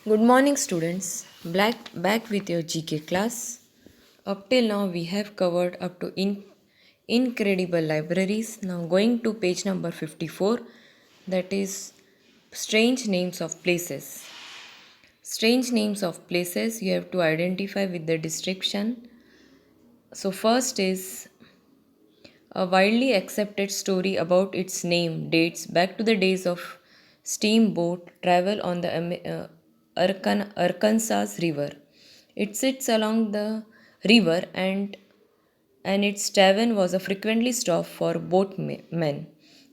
Good morning, students. Back with your GK class. Up till now, we have covered up to incredible libraries. Now, going to page number 54, that is strange names of places. Strange names of places you have to identify with the description. So, first is a widely accepted story about its name dates back to the days of steamboat travel on the Arkansas River. It sits along the river and its tavern was a frequently stop for boatmen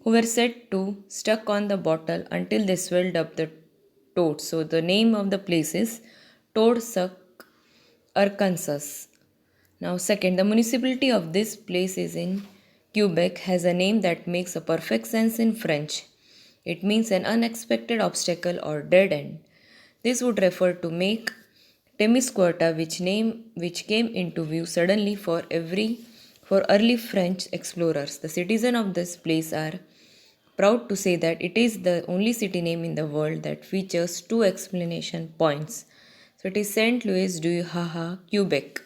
who were said to stuck on the bottle until they swelled up the toad. So the name of the place is Toadsuck, Arkansas. Now, second, the municipality of this place is in Quebec has a name that makes a perfect sense in French. It means an unexpected obstacle or dead end. This would refer to make Temiscouata, which came into view suddenly for early French explorers. The citizens of this place are proud to say that it is the only city name in the world that features two explanation points. So it is Saint Louis du Haha, Quebec.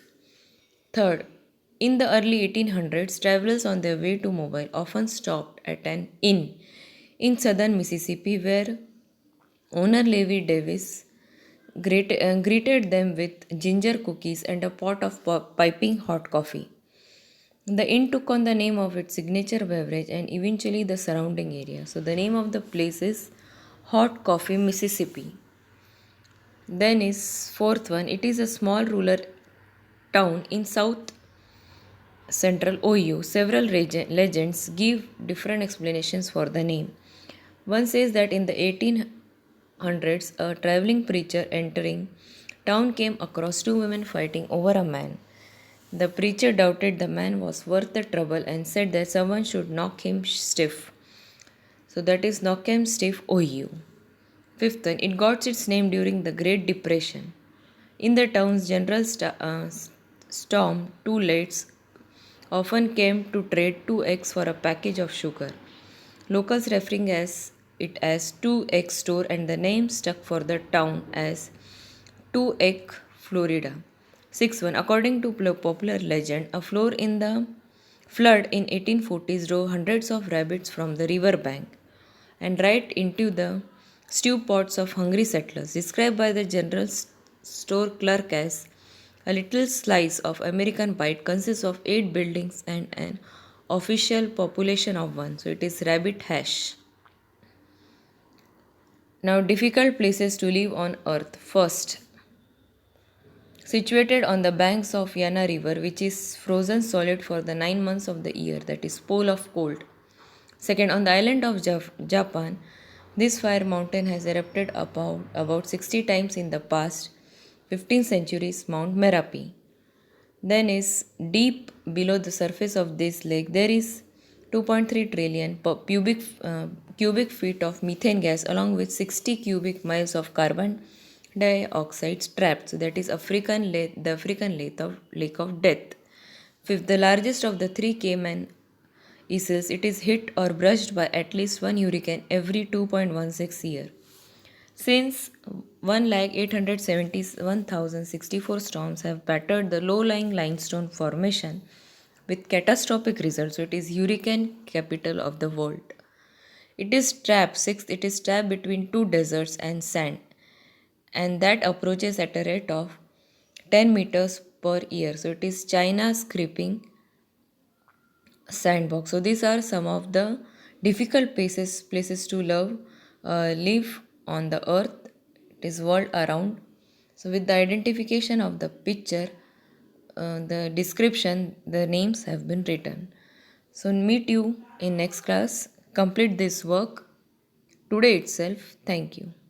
Third, in the early 1800s, travelers on their way to Mobile often stopped at an inn in southern Mississippi where owner Levi Davis greeted them with ginger cookies and a pot of piping hot coffee. The inn took on the name of its signature beverage and eventually the surrounding area. So, the name of the place is Hot Coffee, Mississippi. Then is fourth one. It is a small rural town in south central OU. Several legends give different explanations for the name. One says that in the 1800s, a traveling preacher entering town came across two women fighting over a man. The preacher doubted the man was worth the trouble and said that someone should knock him stiff. So that is knock him stiff OU. Fifth one, it got its name during the Great Depression. In the town's general storm, two lads often came to trade 2 eggs for a package of sugar. Locals referring as it as 2 egg store and the name stuck for the town as 2 egg Florida. Sixth one, according to popular legend, a flood in 1840s drove hundreds of rabbits from the river bank and right into the stew pots of hungry settlers, described by the general store clerk as a little slice of American bite consists of 8 buildings and an official population of 1. So it is rabbit hash. Now, difficult places to live on earth. First, situated on the banks of Yana River, which is frozen solid for the 9 months of the year, that is pole of cold. Second, on the island of Japan, this fire mountain has erupted about 60 times in the past 15 centuries, Mount Merapi. Then is deep below the surface of this lake, there is 2.3 trillion cubic feet of methane gas along with 60 cubic miles of carbon dioxide trapped. So that is the African lake of death. Fifth, the largest of the three Cayman Isles, it is hit or brushed by at least one hurricane every 2.16 years. Since 1,871,064 storms have battered the low-lying limestone formation with catastrophic results, so it is hurricane capital of the world. It is trapped between two deserts and sand, and that approaches at a rate of 10 meters per year. So it is China's creeping sandbox. So these are some of the difficult places to live on the earth. It is world around. So with the identification of the picture, the description, the names have been written. So meet you in next class. Complete this work today itself. Thank you.